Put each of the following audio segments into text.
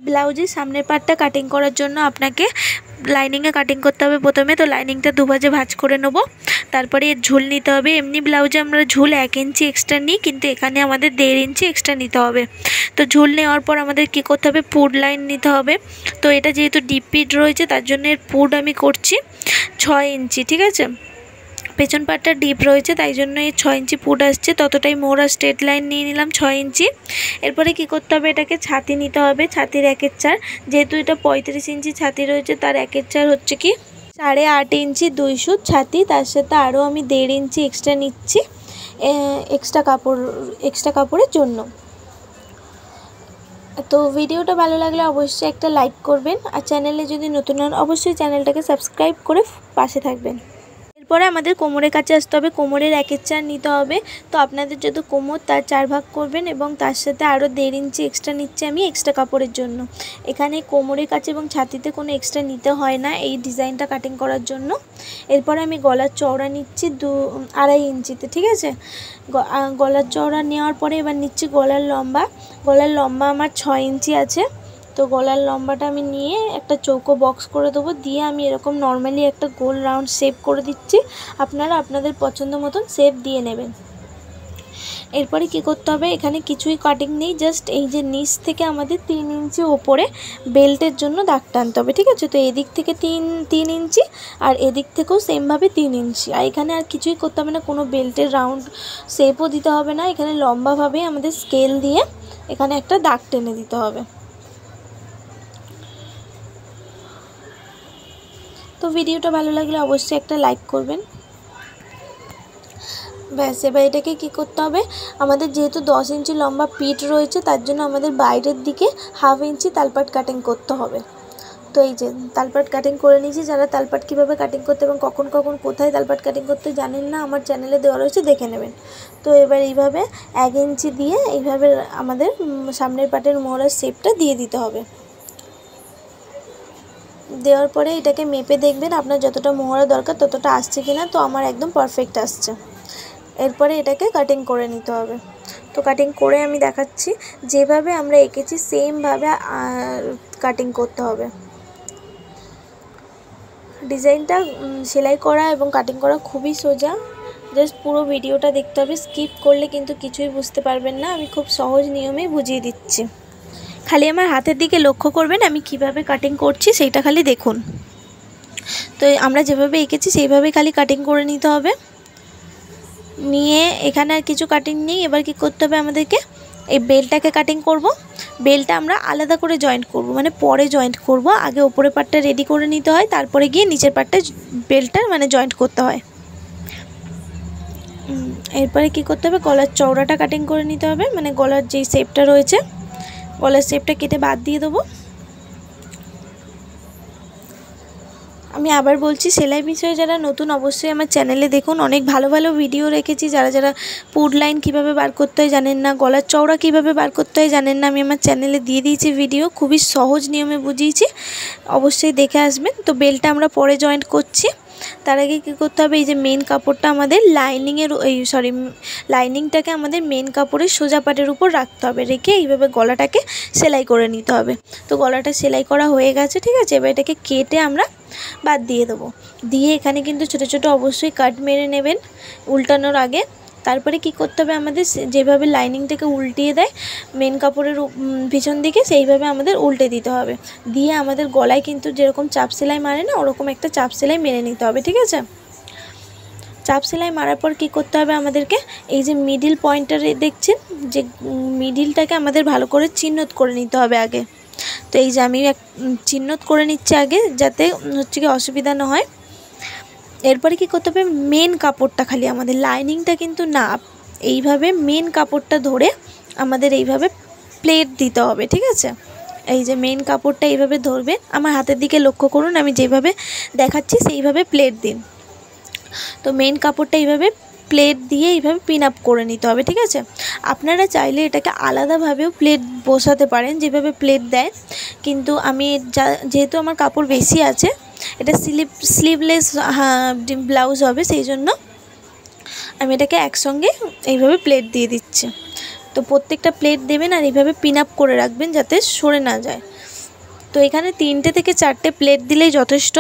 ব্লাউজের সামনের পার্টটা কাটিং করার জন্য আপনাকে লাইনিংয়ে কাটিং করতে হবে প্রথমে। তো লাইনিংটা দুভাজে ভাঁজ করে নেব, তারপরে এর ঝুল নিতে হবে। এমনি ব্লাউজে আমরা ঝুল 1 ইঞ্চি এক্সট্রা নিই, কিন্তু এখানে আমাদের 1.5 ইঞ্চি এক্সট্রা নিতে হবে। তো ঝুল নেওয়ার পর আমাদের কী করতে হবে, পুড লাইন নিতে হবে। তো এটা যেহেতু ডিপ পিড রয়েছে তার জন্য এর পুড আমি করছি 6 ইঞ্চি, ঠিক আছে। পেছন পাটটা ডিপ রয়েছে তাই জন্য এই 6 ইঞ্চি পুড আসছে, ততটাই মোড়া স্ট্রেট লাইন নিয়ে নিলাম 6 ইঞ্চি। এরপরে কি করতে হবে, এটাকে ছাতি নিতে হবে, ছাতির 1/4। যেহেতু এটা 35 ইঞ্চি ছাতি রয়েছে তার 1/4 হচ্ছে কি 8.5 ইঞ্চি 2 সুত ছাতি। তার সাথে আরও আমি 1.5 ইঞ্চি এক্সট্রা নিচ্ছি এক্সট্রা কাপড়ের জন্য। তো ভিডিওটা ভালো লাগলে অবশ্যই একটা লাইক করবেন, আর চ্যানেলে যদি নতুন হন অবশ্যই চ্যানেলটাকে সাবস্ক্রাইব করে পাশে থাকবেন। এরপরে আমাদের কোমরের কাছে আসতে হবে, কোমরের 1/4 নিতে হবে। তো আপনাদের যত কোমর তার 4 ভাগ করবেন, এবং তার সাথে আরও 1.5 ইঞ্চি এক্সট্রা নিচ্ছি আমি এক্সট্রা কাপড়ের জন্য। এখানে কোমরের কাছে এবং ছাতিতে কোনো এক্সট্রা নিতে হয় না এই ডিজাইনটা কাটিং করার জন্য। এরপরে আমি গলার চওড়া নিচ্ছি 2.5 ইঞ্চিতে, ঠিক আছে। গলার চওড়া নেওয়ার পরে এবার নিচ্ছি গলার লম্বা। গলার লম্বা আমার 6 ইঞ্চি আছে। তো গলার লম্বাটা আমি নিয়ে একটা চৌকো বক্স করে দেবো, দিয়ে আমি এরকম নর্মালি একটা গোল রাউন্ড শেপ করে দিচ্ছি। আপনারা আপনাদের পছন্দ মতন শেপ দিয়ে নেবেন। এরপরে কি করতে হবে, এখানে কিছুই কাটিং নেই, জাস্ট এই যে নিচ থেকে আমাদের 3 ইঞ্চি ওপরে বেল্টের জন্য দাগ টানতে হবে, ঠিক আছে। তো এদিক থেকে 3 ইঞ্চি আর এদিক থেকেও সেমভাবে 3 ইঞ্চি। আর এখানে আর কিছুই করতে হবে না, কোনো বেল্টের রাউন্ড শেপও দিতে হবে না। এখানে লম্বাভাবে আমাদের স্কেল দিয়ে এখানে একটা দাগ টেনে দিতে হবে। তো ভিডিওটা ভালো লাগলে অবশ্যই একটা লাইক করবেন। ব্যাস, এবার এটাকে কী করতে হবে, আমাদের যেহেতু 10 ইঞ্চি লম্বা পিঠ রয়েছে তার জন্য আমাদের বাইরের দিকে 1/2 ইঞ্চি তালপাট কাটিং করতে হবে। তো এই যে তালপাট কাটিং করে নিয়েছি। যারা তালপাট কীভাবে কাটিং করতে এবং কখন কোথায় তালপাট কাটিং করতে জানেন না, আমার চ্যানেলে দেওয়া রয়েছে, দেখে নেবেন। তো এবার এইভাবে 1 ইঞ্চি দিয়ে এইভাবে আমাদের সামনের পাটের মোহরার শেপটা দিয়ে দিতে হবে। দেওয়ার পরে এটাকে মেপে দেখবেন আপনার যতটা মোহরা দরকার ততটা আসছে কিনা। তো আমার একদম পারফেক্ট আসছে। এরপরে এটাকে কাটিং করে নিতে হবে। তো কাটিং করে আমি দেখাচ্ছি, যেভাবে আমরা এঁকেছি সেমভাবে কাটিং করতে হবে। ডিজাইনটা সেলাই করা এবং কাটিং করা খুবই সোজা, জাস্ট পুরো ভিডিওটা দেখতে হবে, স্কিপ করলে কিন্তু কিছুই বুঝতে পারবেন না। আমি খুব সহজ নিয়মেই বুঝিয়ে দিচ্ছি, খালি আমার হাতের দিকে লক্ষ্য করবেন আমি কিভাবে কাটিং করছি সেইটা খালি দেখুন। তো আমরা যেভাবে এঁকেছি সেইভাবেই খালি কাটিং করে নিতে হবে। নিয়ে এখানে আর কিছু কাটিং নেই। এবার কি করতে হবে, আমাদেরকে এই বেলটাকে কাটিং করব। বেলটা আমরা আলাদা করে জয়েন্ট করব, মানে পরে জয়েন্ট করব। আগে ওপরের পার্টটা রেডি করে নিতে হয়, তারপরে গিয়ে নিচের পার্টটা বেলটা মানে জয়েন্ট করতে হয়। এরপরে কি করতে হবে, গলার চওড়াটা কাটিং করে নিতে হবে, মানে গলার যেই শেপটা রয়েছে গলার শেপটা কেটে বাদ দিয়ে দেবো। আমি আবার বলছি, সেলাই বিষয়ে যারা নতুন অবশ্যই আমার চ্যানেলে দেখুন, অনেক ভালো ভালো ভিডিও রেখেছি। যারা পুড লাইন কীভাবে বার করতে হয় জানেন না, গলার চওড়া কীভাবে বার করতে হয় জানেন না, আমি আমার চ্যানেলে দিয়ে দিয়েছি ভিডিও, খুবই সহজ নিয়মে বুঝিয়েছি, অবশ্যই দেখে আসবেন। তো বেলটা আমরা পরে জয়েন্ট করছি। তার আগে কী করতে হবে, এই যে মেন কাপড়টা আমাদের লাইনিংটাকে আমাদের মেন কাপড়ের সোজা পাটের উপর রাখতে হবে, রেখে এইভাবে গলাটাকে সেলাই করে নিতে হবে। তো গলাটা সেলাই করা হয়ে গেছে, ঠিক আছে। এবার এটাকে কেটে আমরা বাদ দিয়ে দেবো। দিয়ে এখানে কিন্তু ছোটো ছোটো অবশ্যই কাট মেরে নেবেন উল্টানোর আগে। তারপরে কি করতে হবে, আমাদের যেভাবে লাইনিংটাকে উল্টিয়ে দেয় মেন কাপড়ের পিছন দিকে, সেইভাবে আমাদের উল্টে দিতে হবে। দিয়ে আমাদের গলায় কিন্তু যেরকম চাপ সেলাই মারে না, ওরকম একটা চাপ সেলাই মেরে নিতে হবে, ঠিক আছে। চাপ সেলাই মারার পর কী করতে হবে, আমাদেরকে এই যে মিডিল পয়েন্টটা দেখছেন, যে মিডিলটাকে আমাদের ভালো করে চিহ্নিত করে নিতে হবে আগে। তো এই যে আমি চিহ্নিত করে নিচ্ছি আগে, যাতে হচ্ছে কি অসুবিধা না হয়। এরপরে কি করতে হবে, মেন কাপড়টা খালি আমাদের, লাইনিংটা কিন্তু না, এইভাবে মেন কাপড়টা ধরে আমাদের এইভাবে প্লেট দিতে হবে, ঠিক আছে। এই যে মেন কাপড়টা এইভাবে ধরবে, আমার হাতের দিকে লক্ষ্য করুন, আমি যেভাবে দেখাচ্ছি সেইভাবে প্লেট দিন। তো মেন কাপড়টা এইভাবে প্লেট দিয়ে এইভাবে পিন আপ করে নিতে হবে, ঠিক আছে। আপনারা চাইলে এটাকে আলাদাভাবেও প্লেট বসাতে পারেন, যেভাবে প্লেট দেয়, কিন্তু আমি যেহেতু আমার কাপড় বেশি আছে, এটা স্লিভলেস ব্লাউজ হবে, সেই জন্য আমি এটাকে একসঙ্গে এইভাবে প্লেট দিয়ে দিচ্ছি। তো প্রত্যেকটা প্লেট দেবেন আর এইভাবে পিন আপ করে রাখবেন যাতে সরে না যায়। তো এখানে 3টে থেকে 4টে প্লেট দিলেই যথেষ্ট।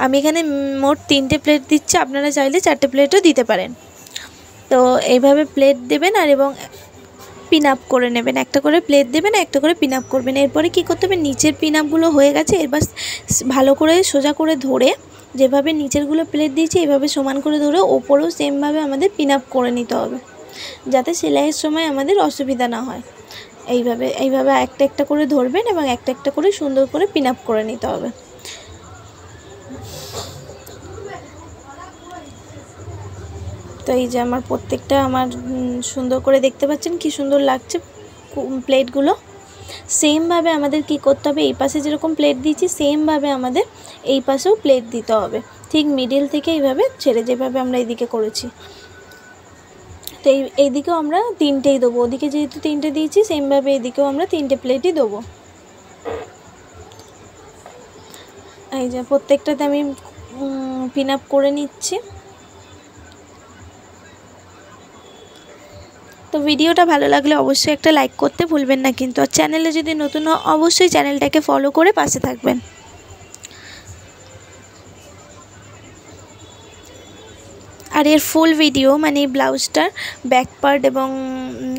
আমি এখানে মোট 3টে প্লেট দিচ্ছি, আপনারা চাইলে 4টে প্লেটও দিতে পারেন। তো এইভাবে প্লেট দেবেন আর এবং পিন আপ করে নেবেন, একটা করে প্লেট দেবেন, একটা করে পিন আপ করবেন। এরপরে কী করতে হবে, নিচের পিন আপগুলো হয়ে গেছে, এবার ভালো করে সোজা করে ধরে যেভাবে নিচেরগুলো প্লেট দিয়েছি এইভাবে সমান করে ধরে ওপরেও সেমভাবে আমাদের পিন আপ করে নিতে হবে, যাতে সেলাইয়ের সময় আমাদের অসুবিধা না হয়। এইভাবে একটা একটা করে ধরবেন এবং একটা একটা করে সুন্দর করে পিন আপ করে নিতে হবে। তো এই যে আমার প্রত্যেকটা আমার সুন্দর করে দেখতে পাচ্ছেন কি সুন্দর লাগছে প্লেটগুলো। সেমভাবে আমাদের কি করতে হবে, এই পাশে যেরকম প্লেট দিয়েছি সেমভাবে আমাদের এই পাশেও প্লেট দিতে হবে, ঠিক মিডিল থেকে এইভাবে ছেড়ে যেভাবে আমরা এইদিকে করেছি। তো এইদিকেও আমরা 3টেই দেবো, ওদিকে যেহেতু 3টে দিয়েছি সেমভাবে এইদিকেও আমরা 3টে প্লেটই দেবো। এই যে প্রত্যেকটাতে আমি পিন আপ করে নিচ্ছি। তো ভিডিওটা ভালো লাগলে অবশ্যই একটা লাইক করতে ভুলবেন না কিন্তু, আর চ্যানেলে যদি নতুন অবশ্যই চ্যানেলটাকে ফলো করে পাশে থাকবেন। আর এর ফুল ভিডিও মানে ব্লাউজটার ব্যাক পার্ট এবং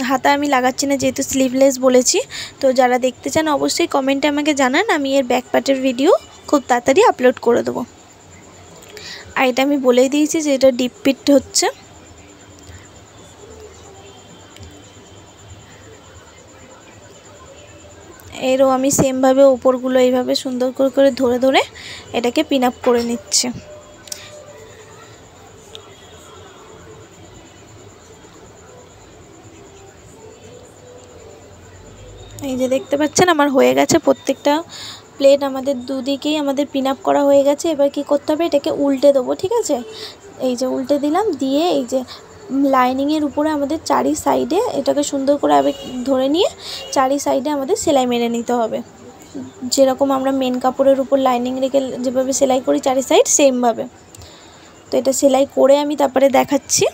হাতা আমি লাগাচ্ছি না যেহেতু স্লিভলেস বলেছি। তো যারা দেখতে চান অবশ্যই কমেন্টে আমাকে জানান, আমি এর ব্যাক পার্টের ভিডিও খুব তাড়াতাড়ি আপলোড করে দেবো। আর এটা আমি বলেই দিয়েছি যে এটা ডিপ পিট হচ্ছে। এরও আমি সেমভাবে উপরগুলো এইভাবে সুন্দর করে ধরে ধরে এটাকে পিন আপ করে নিচ্ছি। এই যে দেখতে পাচ্ছেন আমার হয়ে গেছে, প্রত্যেকটা প্লেট আমাদের দুদিকেই আমাদের পিন আপ করা হয়ে গেছে। এবার কি করতে হবে, এটাকে উল্টে দেবো, ঠিক আছে। এই যে উল্টে দিলাম, দিয়ে এই যে লাইনিংয়ের উপরে আমাদের চারি সাইডে এটাকে সুন্দর করে ধরে নিয়ে চারি সাইডে আমাদের সেলাই মেরে নিতে হবে, যেরকম আমরা মেন কাপড়ের উপর লাইনিং রেখে যেভাবে সেলাই করি চারি সাইড সেমভাবে। তো এটা সেলাই করে আমি তারপরে দেখাচ্ছি।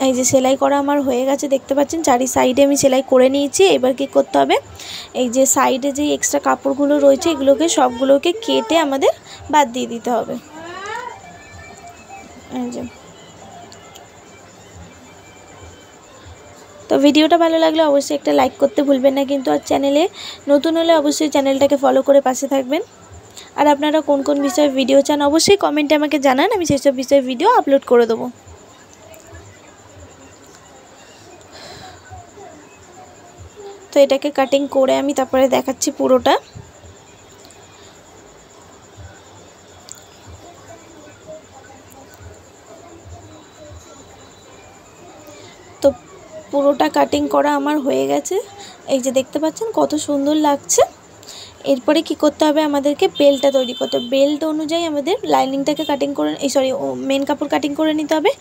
এই যে সেলাই করা আমার হয়ে গেছে, দেখতে পাচ্ছেন চারি সাইডে আমি সেলাই করে নিয়েছি। এবার কি করতে হবে, এই যে সাইডে যে এক্সট্রা কাপড়গুলো রয়েছে এগুলোকে সবগুলোকে কেটে আমাদের বাদ দিয়ে দিতে হবে। এই যে তো ভিডিওটা ভালো লাগলে অবশ্যই একটা লাইক করতে ভুলবেন না কিন্তু, আর চ্যানেলে নতুন হলে অবশ্যই চ্যানেলটাকে ফলো করে পাশে থাকবেন। আর আপনারা কোন কোন বিষয়ে ভিডিও চান অবশ্যই কমেন্টে আমাকে জানান, আমি সেই সব বিষয়ে ভিডিও আপলোড করে দেবো। তো এটাকে কাটিং করে আমি তারপরে দেখাচ্ছি পুরোটা। তো পুরোটা কাটিং করা আমার হয়ে গেছে, এই যে দেখতে পাচ্ছেন কত সুন্দর লাগছে। এরপরে কি করতে হবে, আমাদেরকে বেল্টটা তৈরি করতে হবে। বেল্ট অনুযায়ী আমাদের লাইনিংটাকে কাটিং করে মেন কাপড় কাটিং করে নিতে হবে।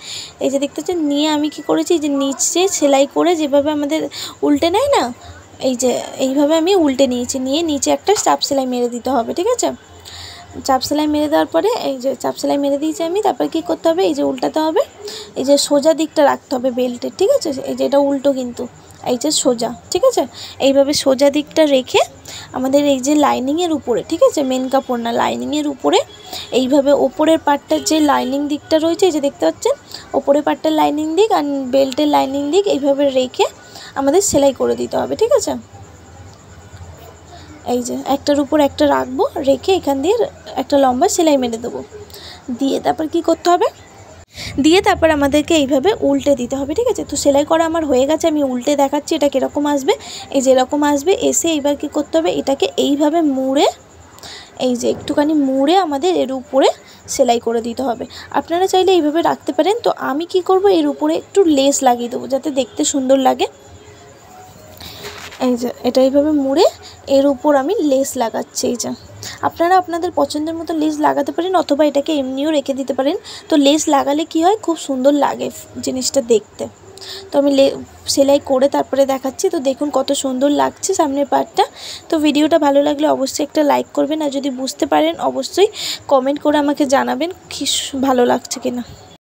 এই যে দেখতে পাচ্ছেন, নিয়ে আমি কি করেছি, যে নিচে সেলাই করে যেভাবে আমাদের উল্টে নেয় না, এই যে এইভাবে আমি উল্টে নিয়েছি, নিয়ে নিচে একটা চাপ সেলাই মেরে দিতে হবে, ঠিক আছে। চাপ সেলাই মেরে দেওয়ার পরে এই যে চাপ সেলাই মেরে দিয়েছি আমি, তারপর কি করতে হবে, এই যে উল্টাতে হবে, এই যে সোজা দিকটা রাখতে হবে বেল্টের, ঠিক আছে। এই যে এটা উল্টো কিন্তু, এই যে সোজা, ঠিক আছে। এইভাবে সোজা দিকটা রেখে আমাদের এই যে লাইনিংয়ের উপরে, ঠিক আছে, মেন কাপড় না, লাইনিংয়ের উপরে এইভাবে ওপরের পার্টটার যে লাইনিং দিকটা রয়েছে, এই যে দেখতে পাচ্ছেন ওপরের পার্টটার লাইনিং দিক আর বেল্টের লাইনিং দিক এইভাবে রেখে আমাদের সেলাই করে দিতে হবে, ঠিক আছে। এই যে একটার উপর একটা রাখবো, রেখে এখান দিয়ে একটা লম্বা সেলাই মেরে দেবো, দিয়ে তারপর কি করতে হবে, দিয়ে তারপর আমাদেরকে এইভাবে উল্টে দিতে হবে, ঠিক আছে। তো সেলাই করা আমার হয়ে গেছে, আমি উল্টে দেখাচ্ছি এটা কীরকম আসবে। এই যে এরকম আসবে, এসে এইবার কি করতে হবে, এটাকে এইভাবে মুড়ে, এই যে একটুখানি মুড়ে আমাদের এর উপরে সেলাই করে দিতে হবে। আপনারা চাইলে এইভাবে রাখতে পারেন। তো আমি কি করব, এর উপরে একটু লেস লাগিয়ে দেবো যাতে দেখতে সুন্দর লাগে। এই যে এটা এইভাবে মুড়ে এর উপর আমি লেস লাগাচ্ছি। এই যে আপনারা আপনাদের পছন্দের মতো লেস লাগাতে পারেন, অথবা এটাকে এমনিও রেখে দিতে পারেন। তো লেস লাগালে কি হয়, খুব সুন্দর লাগে জিনিসটা দেখতে। তো আমি সেলাই করে তারপরে দেখাচ্ছি। তো দেখুন কত সুন্দর লাগছে সামনের পার্টটা। তো ভিডিওটা ভালো লাগলে অবশ্যই একটা লাইক করবেন, আর যদি বুঝতে পারেন অবশ্যই কমেন্ট করে আমাকে জানাবেন কি ভালো লাগছে কিনা।